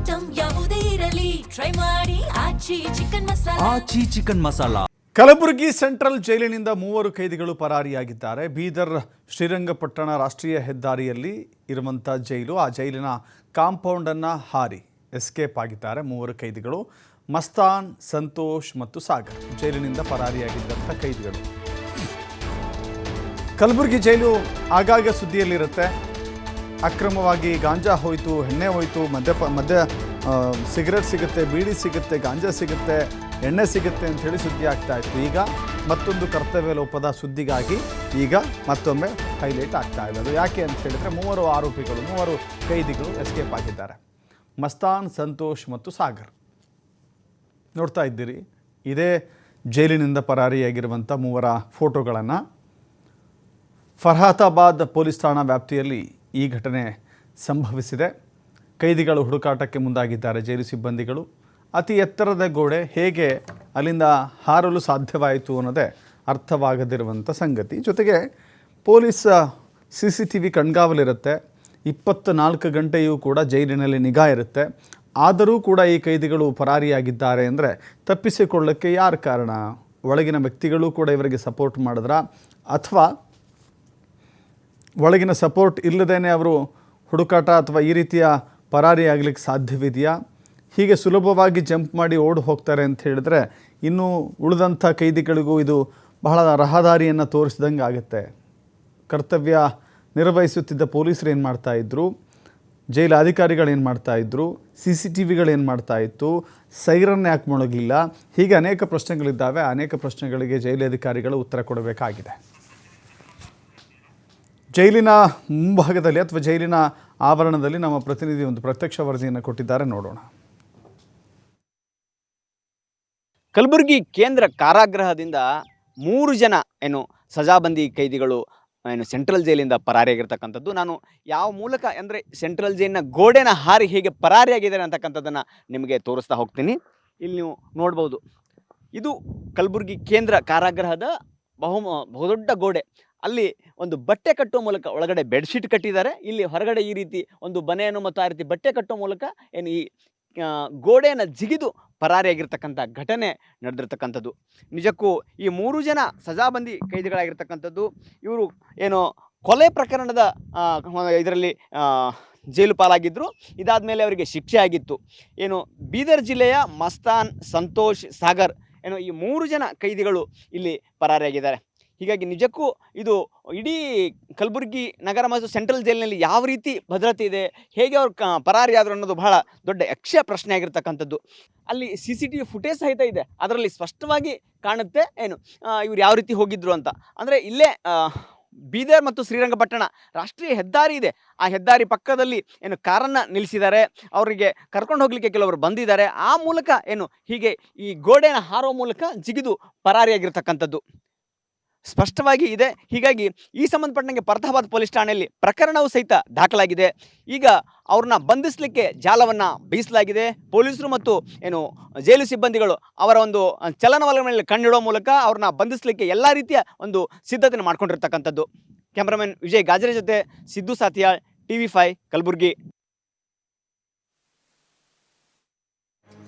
Item ಯಾವುದೇ ಇರಲಿ try ಮಾಡಿ ಆಚಿ ಚಿಕನ್ ಮಸಾಲಾ. ಕಲಬುರಗಿ ಸೆಂಟ್ರಲ್ ಜೈಲಿನಿಂದ 3 ಕೈದಿಗಳು ಪರಾರಿಯಾಗಿದ್ದಾರೆ. ಬೀದರ್ ಶ್ರೀರಂಗಪಟ್ಟಣ ರಾಷ್ಟ್ರೀಯ ಹೆದ್ದಾರಿಯಲ್ಲಿ ಇರುವಂಥ ಜೈಲು, ಆ ಜೈಲಿನ ಕಾಂಪೌಂಡನ್ನು ಹಾರಿ ಎಸ್ಕೇಪ್ ಆಗಿದ್ದಾರೆ 3 ಕೈದಿಗಳು. ಮಸ್ತಾನ್, ಸಂತೋಷ್ ಮತ್ತು ಸಾಗರ್ ಜೈಲಿನಿಂದ ಪರಾರಿಯಾಗಿದ್ದಂಥ ಕೈದಿಗಳು. ಕಲಬುರಗಿ ಜೈಲು ಆಗಾಗ ಸುದ್ದಿಯಲ್ಲಿರುತ್ತೆ. ಅಕ್ರಮವಾಗಿ ಗಾಂಜಾ ಹೋಯಿತು, ಎಣ್ಣೆ ಹೋಯಿತು, ಮದ್ಯ ಸಿಗರೆಟ್ ಸಿಗುತ್ತೆ, ಬೀಡಿ ಸಿಗುತ್ತೆ, ಗಾಂಜಾ ಸಿಗುತ್ತೆ, ಎಣ್ಣೆ ಸಿಗುತ್ತೆ ಅಂಥೇಳಿ ಸುದ್ದಿ ಆಗ್ತಾ ಇತ್ತು. ಈಗ ಮತ್ತೊಂದು ಕರ್ತವ್ಯ ಲೋಪದ ಸುದ್ದಿಗಾಗಿ ಈಗ ಮತ್ತೊಮ್ಮೆ ಹೈಲೈಟ್ ಆಗ್ತಾ ಇದೆ. ಅದು ಯಾಕೆ ಅಂತ ಹೇಳಿದ್ರೆ 3 ಆರೋಪಿಗಳು, 3 ಕೈದಿಗಳು ಎಸ್ಕೇಪ್ ಆಗಿದ್ದಾರೆ. ಮಸ್ತಾನ್, ಸಂತೋಷ್ ಮತ್ತು ಸಾಗರ್ ನೋಡ್ತಾ ಇದ್ದೀರಿ. ಇದೇ ಜೈಲಿನಿಂದ ಪರಾರಿಯಾಗಿರುವಂಥ 3 ಫೋಟೋಗಳನ್ನು. ಫರ್ಹಾತಾಬಾದ್ ಪೊಲೀಸ್ ಠಾಣಾ ವ್ಯಾಪ್ತಿಯಲ್ಲಿ ಈ ಘಟನೆ ಸಂಭವಿಸಿದೆ. ಕೈದಿಗಳು ಹುಡುಕಾಟಕ್ಕೆ ಮುಂದಾಗಿದ್ದಾರೆ. ಜೈಲು ಸಿಬ್ಬಂದಿಗಳು ಅತಿ ಎತ್ತರದ ಗೋಡೆ ಹೇಗೆ ಅಲ್ಲಿಂದ ಹಾರಲು ಸಾಧ್ಯವಾಯಿತು ಅನ್ನೋದೇ ಅರ್ಥವಾಗದಿರುವಂಥ ಸಂಗತಿ. ಜೊತೆಗೆ ಪೊಲೀಸ್ CCTV ಕಣ್ಗಾವಲಿರುತ್ತೆ. 24 ಗಂಟೆಯೂ ಕೂಡ ಜೈಲಿನಲ್ಲಿ ನಿಗಾ ಇರುತ್ತೆ. ಆದರೂ ಕೂಡ ಈ ಕೈದಿಗಳು ಪರಾರಿಯಾಗಿದ್ದಾರೆ ಅಂದರೆ ತಪ್ಪಿಸಿಕೊಳ್ಳಕ್ಕೆ ಯಾರು ಕಾರಣ? ಒಳಗಿನ ವ್ಯಕ್ತಿಗಳು ಕೂಡ ಇವರಿಗೆ ಸಪೋರ್ಟ್ ಮಾಡಿದ್ರಾ, ಅಥವಾ ಒಳಗಿನ ಸಪೋರ್ಟ್ ಇಲ್ಲದೇ ಅವರು ಹುಡುಕಾಟ ಅಥವಾ ಈ ರೀತಿಯ ಪರಾರಿಯಾಗಲಿಕ್ಕೆ ಸಾಧ್ಯವಿದೆಯಾ? ಹೀಗೆ ಸುಲಭವಾಗಿ ಜಂಪ್ ಮಾಡಿ ಓಡಿ ಹೋಗ್ತಾರೆ ಅಂತ ಹೇಳಿದ್ರೆ ಇನ್ನು ಉಳಿದಂಥ ಕೈದಿಗಳಿಗೂ ಇದು ಬಹಳ ರಹದಾರಿಯನ್ನು ತೋರಿಸಿದಂಗೆ ಆಗುತ್ತೆ. ಕರ್ತವ್ಯ ನಿರ್ವಹಿಸುತ್ತಿದ್ದ ಪೊಲೀಸರು ಏನು ಮಾಡ್ತಾಯಿದ್ರು, ಜೈಲು ಅಧಿಕಾರಿಗಳೇನು ಮಾಡ್ತಾಯಿದ್ರು, CCTVಗಳೇನು ಮಾಡ್ತಾಯಿತ್ತು, ಸೈರನ್ ಯಾಕೆ ಮೊಳಗಲಿಲ್ಲ? ಹೀಗೆ ಅನೇಕ ಪ್ರಶ್ನೆಗಳಿದ್ದಾವೆ. ಅನೇಕ ಪ್ರಶ್ನೆಗಳಿಗೆ ಜೈಲು ಅಧಿಕಾರಿಗಳು ಉತ್ತರ ಕೊಡಬೇಕಾಗಿದೆ. ಜೈಲಿನ ಮುಂಭಾಗದಲ್ಲಿ ಅಥವಾ ಜೈಲಿನ ಆವರಣದಲ್ಲಿ ನಮ್ಮ ಪ್ರತಿನಿಧಿ ಒಂದು ಪ್ರತ್ಯಕ್ಷ ವರದಿಯನ್ನು ಕೊಟ್ಟಿದ್ದಾರೆ, ನೋಡೋಣ. ಕಲಬುರಗಿ ಕೇಂದ್ರ ಕಾರಾಗೃಹದಿಂದ 3 ಜನ ಸಜಾಬಂದಿ ಕೈದಿಗಳು ಸೆಂಟ್ರಲ್ ಜೈಲಿಂದ ಪರಾರಿಯಾಗಿರ್ತಕ್ಕಂಥದ್ದು. ನಾನು ಯಾವ ಮೂಲಕ ಅಂದರೆ ಸೆಂಟ್ರಲ್ ಜೈಲಿನ ಗೋಡೆನ ಹಾರಿ ಹೇಗೆ ಪರಾರಿಯಾಗಿದ್ದಾರೆ ಅಂತಕ್ಕಂಥದ್ದನ್ನು ನಿಮಗೆ ತೋರಿಸ್ತಾ ಹೋಗ್ತೀನಿ. ಇಲ್ಲಿ ನೀವು ನೋಡ್ಬೋದು, ಇದು ಕಲಬುರಗಿ ಕೇಂದ್ರ ಕಾರಾಗೃಹದ ಬಹುದೊಡ್ಡ ಗೋಡೆ. ಅಲ್ಲಿ ಒಂದು ಬಟ್ಟೆ ಕಟ್ಟುವ ಮೂಲಕ ಒಳಗಡೆ ಬೆಡ್ಶೀಟ್ ಕಟ್ಟಿದ್ದಾರೆ. ಇಲ್ಲಿ ಹೊರಗಡೆ ಈ ರೀತಿ ಒಂದು ಬನೆಯನ್ನು ಮತ್ತು ಆ ರೀತಿ ಬಟ್ಟೆ ಕಟ್ಟುವ ಮೂಲಕ ಈ ಗೋಡೆಯನ್ನು ಜಿಗಿದು ಪರಾರಿಯಾಗಿರ್ತಕ್ಕಂಥ ಘಟನೆ ನಡೆದಿರ್ತಕ್ಕಂಥದ್ದು. ನಿಜಕ್ಕೂ ಈ 3 ಜನ ಸಜಾಬಂದಿ ಕೈದಿಗಳಾಗಿರ್ತಕ್ಕಂಥದ್ದು. ಇವರು ಕೊಲೆ ಪ್ರಕರಣದ ಇದರಲ್ಲಿ ಜೈಲು ಪಾಲಾಗಿದ್ದರು. ಇದಾದ ಮೇಲೆ ಅವರಿಗೆ ಶಿಕ್ಷೆ ಆಗಿತ್ತು. ಬೀದರ್ ಜಿಲ್ಲೆಯ ಮಸ್ತಾನ್, ಸಂತೋಷ್, ಸಾಗರ್ ಈ 3 ಜನ ಕೈದಿಗಳು ಇಲ್ಲಿ ಪರಾರಿಯಾಗಿದ್ದಾರೆ. ಹೀಗಾಗಿ ನಿಜಕ್ಕೂ ಇದು ಇಡೀ ಕಲಬುರಗಿ ನಗರ ಮತ್ತು ಸೆಂಟ್ರಲ್ ಜೈಲಿನಲ್ಲಿ ಯಾವ ರೀತಿ ಭದ್ರತೆ ಇದೆ, ಹೇಗೆ ಅವರು ಪರಾರಿಯಾದರು ಅನ್ನೋದು ಬಹಳ ದೊಡ್ಡ ಯಕ್ಷ ಪ್ರಶ್ನೆ ಆಗಿರ್ತಕ್ಕಂಥದ್ದು. ಅಲ್ಲಿ CCTV ಫುಟೇಜ್ ಸಹಿತ ಇದೆ. ಅದರಲ್ಲಿ ಸ್ಪಷ್ಟವಾಗಿ ಕಾಣುತ್ತೆ ಇವ್ರು ಯಾವ ರೀತಿ ಹೋಗಿದ್ರು ಅಂತ. ಅಂದರೆ ಇಲ್ಲೇ ಬೀದರ್ ಮತ್ತು ಶ್ರೀರಂಗಪಟ್ಟಣ ರಾಷ್ಟ್ರೀಯ ಹೆದ್ದಾರಿ ಇದೆ. ಆ ಹೆದ್ದಾರಿ ಪಕ್ಕದಲ್ಲಿ ಕಾರನ್ನು ನಿಲ್ಲಿಸಿದ್ದಾರೆ. ಅವರಿಗೆ ಕರ್ಕೊಂಡು ಹೋಗಲಿಕ್ಕೆ ಕೆಲವರು ಬಂದಿದ್ದಾರೆ. ಆ ಮೂಲಕ ಹೀಗೆ ಈ ಗೋಡೆನ ಹಾರೋ ಮೂಲಕ ಜಿಗಿದು ಪರಾರಿಯಾಗಿರ್ತಕ್ಕಂಥದ್ದು ಸ್ಪಷ್ಟವಾಗಿ ಇದೆ. ಹೀಗಾಗಿ ಈ ಸಂಬಂಧಪಟ್ಟಂಗೆ ಫರ್ಹಾತಾಬಾದ್ ಪೊಲೀಸ್ ಠಾಣೆಯಲ್ಲಿ ಪ್ರಕರಣವೂ ಸಹಿತ ದಾಖಲಾಗಿದೆ. ಈಗ ಅವ್ರನ್ನ ಬಂಧಿಸಲಿಕ್ಕೆ ಜಾಲವನ್ನು ಬೀಸಲಾಗಿದೆ. ಪೊಲೀಸರು ಮತ್ತು ಜೈಲು ಸಿಬ್ಬಂದಿಗಳು ಅವರ ಒಂದು ಚಲನವಲನಗಳಲ್ಲಿ ಕಣ್ಣಿಡುವ ಮೂಲಕ ಅವ್ರನ್ನ ಬಂಧಿಸಲಿಕ್ಕೆ ಎಲ್ಲ ರೀತಿಯ ಒಂದು ಸಿದ್ಧತೆಯನ್ನು ಮಾಡ್ಕೊಂಡಿರ್ತಕ್ಕಂಥದ್ದು. ಕ್ಯಾಮ್ರಾಮನ್ ವಿಜಯ್ ಗಾಜರೆ ಜೊತೆ ಸಿದ್ದು ಸಾತಿಯಾಳ್, TV5 ಕಲಬುರಗಿ.